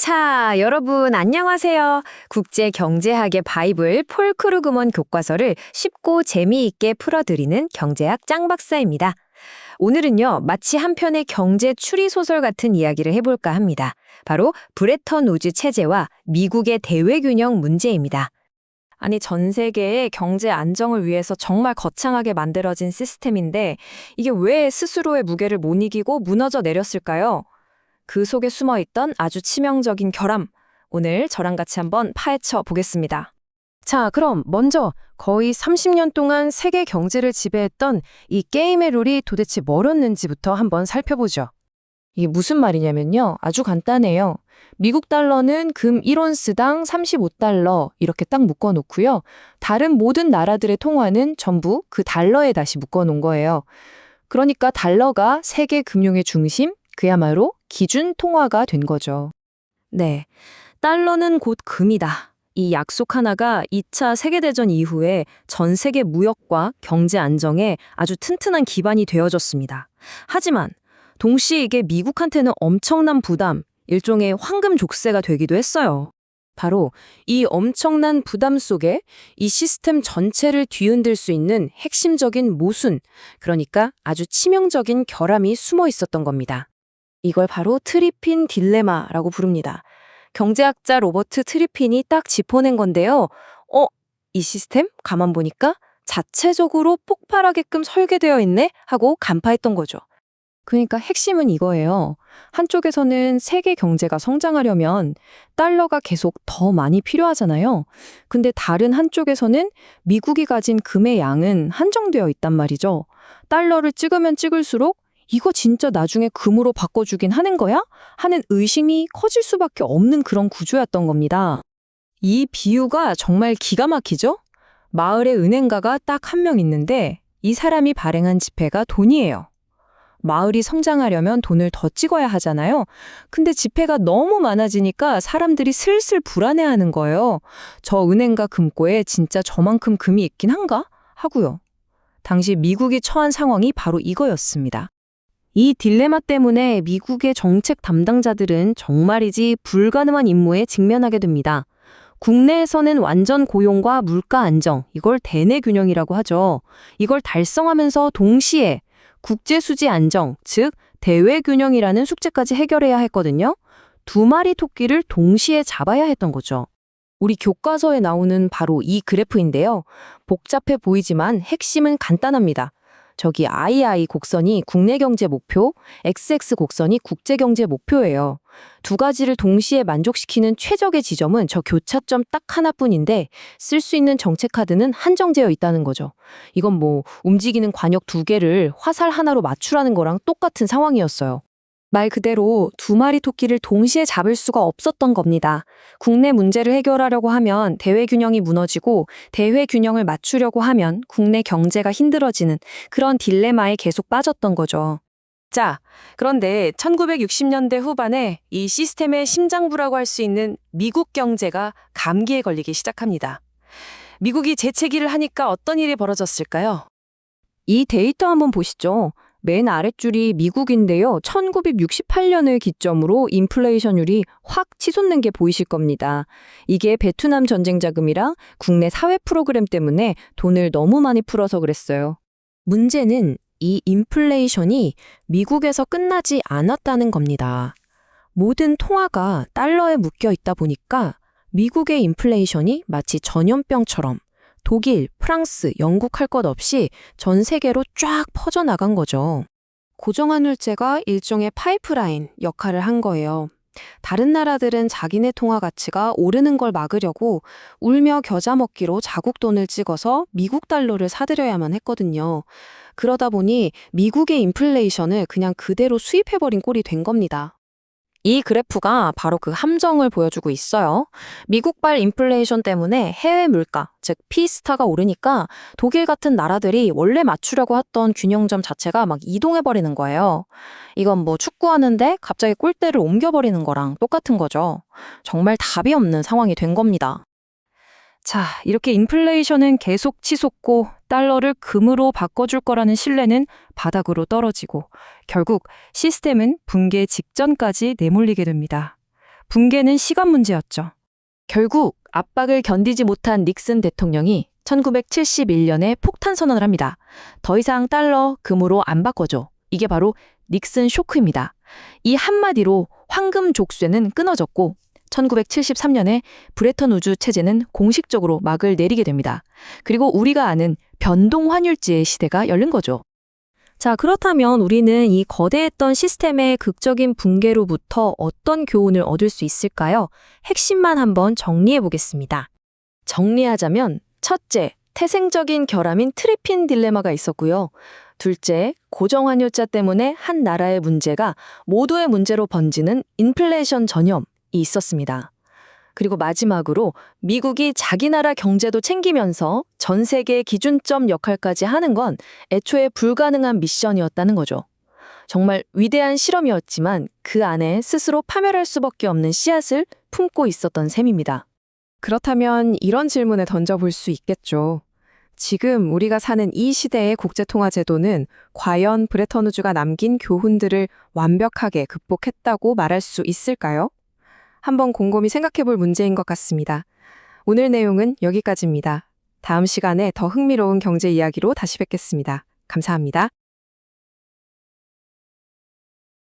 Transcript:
자, 여러분 안녕하세요. 국제경제학의 바이블 폴 크루그먼 교과서를 쉽고 재미있게 풀어드리는 경제학 짱박사입니다. 오늘은요, 마치 한 편의 경제 추리소설 같은 이야기를 해볼까 합니다. 바로 브레턴 우즈 체제와 미국의 대외균형 문제입니다. 아니, 전 세계의 경제 안정을 위해서 정말 거창하게 만들어진 시스템인데 이게 왜 스스로의 무게를 못 이기고 무너져 내렸을까요? 그 속에 숨어있던 아주 치명적인 결함, 오늘 저랑 같이 한번 파헤쳐 보겠습니다. 자, 그럼 먼저 거의 30년 동안 세계 경제를 지배했던 이 게임의 룰이 도대체 뭐였는지부터 한번 살펴보죠. 이게 무슨 말이냐면요. 아주 간단해요. 미국 달러는 금 1온스당 35달러 이렇게 딱 묶어놓고요. 다른 모든 나라들의 통화는 전부 그 달러에 다시 묶어놓은 거예요. 그러니까 달러가 세계 금융의 중심, 그야말로 기준 통화가 된 거죠. 네, 달러는 곧 금이다. 이 약속 하나가 2차 세계대전 이후에 전 세계 무역과 경제 안정에 아주 튼튼한 기반이 되어졌습니다. 하지만 동시에 이게 미국한테는 엄청난 부담, 일종의 황금 족쇄가 되기도 했어요. 바로 이 엄청난 부담 속에 이 시스템 전체를 뒤흔들 수 있는 핵심적인 모순, 그러니까 아주 치명적인 결함이 숨어 있었던 겁니다. 이걸 바로 트리핀 딜레마라고 부릅니다. 경제학자 로버트 트리핀이 딱 짚어낸 건데요. 이 시스템 가만 보니까 자체적으로 폭발하게끔 설계되어 있네 하고 간파했던 거죠. 그러니까 핵심은 이거예요. 한쪽에서는 세계 경제가 성장하려면 달러가 계속 더 많이 필요하잖아요. 근데 다른 한쪽에서는 미국이 가진 금의 양은 한정되어 있단 말이죠. 달러를 찍으면 찍을수록 이거 진짜 나중에 금으로 바꿔주긴 하는 거야? 하는 의심이 커질 수밖에 없는 그런 구조였던 겁니다. 이 비유가 정말 기가 막히죠? 마을에 은행가가 딱 한 명 있는데 이 사람이 발행한 지폐가 돈이에요. 마을이 성장하려면 돈을 더 찍어야 하잖아요. 근데 지폐가 너무 많아지니까 사람들이 슬슬 불안해하는 거예요. 저 은행가 금고에 진짜 저만큼 금이 있긴 한가? 하고요. 당시 미국이 처한 상황이 바로 이거였습니다. 이 딜레마 때문에 미국의 정책 담당자들은 정말이지 불가능한 임무에 직면하게 됩니다. 국내에서는 완전 고용과 물가 안정, 이걸 대내 균형이라고 하죠. 이걸 달성하면서 동시에 국제 수지 안정, 즉 대외 균형이라는 숙제까지 해결해야 했거든요. 두 마리 토끼를 동시에 잡아야 했던 거죠. 우리 교과서에 나오는 바로 이 그래프인데요. 복잡해 보이지만 핵심은 간단합니다. 저기 II 곡선이 국내 경제 목표, XX 곡선이 국제 경제 목표예요. 두 가지를 동시에 만족시키는 최적의 지점은 저 교차점 딱 하나뿐인데 쓸 수 있는 정책 카드는 한정되어 있다는 거죠. 이건 뭐 움직이는 관역 두 개를 화살 하나로 맞추라는 거랑 똑같은 상황이었어요. 말 그대로 두 마리 토끼를 동시에 잡을 수가 없었던 겁니다. 국내 문제를 해결하려고 하면 대외 균형이 무너지고 대외 균형을 맞추려고 하면 국내 경제가 힘들어지는 그런 딜레마에 계속 빠졌던 거죠. 자, 그런데 1960년대 후반에 이 시스템의 심장부라고 할 수 있는 미국 경제가 감기에 걸리기 시작합니다. 미국이 재채기를 하니까 어떤 일이 벌어졌을까요? 이 데이터 한번 보시죠. 맨 아랫줄이 미국인데요. 1968년을 기점으로 인플레이션율이 확 치솟는 게 보이실 겁니다. 이게 베트남 전쟁 자금이랑 국내 사회 프로그램 때문에 돈을 너무 많이 풀어서 그랬어요. 문제는 이 인플레이션이 미국에서 끝나지 않았다는 겁니다. 모든 통화가 달러에 묶여 있다 보니까 미국의 인플레이션이 마치 전염병처럼 독일, 프랑스, 영국 할 것 없이 전 세계로 쫙 퍼져나간 거죠. 고정환율제가 일종의 파이프라인 역할을 한 거예요. 다른 나라들은 자기네 통화 가치가 오르는 걸 막으려고 울며 겨자 먹기로 자국 돈을 찍어서 미국 달러를 사들여야만 했거든요. 그러다 보니 미국의 인플레이션을 그냥 그대로 수입해버린 꼴이 된 겁니다. 이 그래프가 바로 그 함정을 보여주고 있어요. 미국발 인플레이션 때문에 해외 물가, 즉 P스타가 오르니까 독일 같은 나라들이 원래 맞추려고 했던 균형점 자체가 막 이동해버리는 거예요. 이건 뭐 축구하는데 갑자기 골대를 옮겨버리는 거랑 똑같은 거죠. 정말 답이 없는 상황이 된 겁니다. 자, 이렇게 인플레이션은 계속 치솟고 달러를 금으로 바꿔줄 거라는 신뢰는 바닥으로 떨어지고 결국 시스템은 붕괴 직전까지 내몰리게 됩니다. 붕괴는 시간 문제였죠. 결국 압박을 견디지 못한 닉슨 대통령이 1971년에 폭탄 선언을 합니다. 더 이상 달러, 금으로 안 바꿔줘. 이게 바로 닉슨 쇼크입니다. 이 한마디로 황금 족쇄는 끊어졌고 1973년에 브레턴 우즈 체제는 공식적으로 막을 내리게 됩니다. 그리고 우리가 아는 변동 환율제의 시대가 열린 거죠. 자, 그렇다면 우리는 이 거대했던 시스템의 극적인 붕괴로부터 어떤 교훈을 얻을 수 있을까요? 핵심만 한번 정리해 보겠습니다. 정리하자면 첫째, 태생적인 결함인 트리핀 딜레마가 있었고요. 둘째, 고정환율자 때문에 한 나라의 문제가 모두의 문제로 번지는 인플레이션 전염이 있었습니다. 그리고 마지막으로 미국이 자기 나라 경제도 챙기면서 전 세계의 기준점 역할까지 하는 건 애초에 불가능한 미션이었다는 거죠. 정말 위대한 실험이었지만 그 안에 스스로 파멸할 수밖에 없는 씨앗을 품고 있었던 셈입니다. 그렇다면 이런 질문을 던져볼 수 있겠죠. 지금 우리가 사는 이 시대의 국제통화제도는 과연 브레턴 우즈가 남긴 교훈들을 완벽하게 극복했다고 말할 수 있을까요? 한번 곰곰이 생각해 볼 문제인 것 같습니다. 오늘 내용은 여기까지입니다. 다음 시간에 더 흥미로운 경제 이야기로 다시 뵙겠습니다. 감사합니다.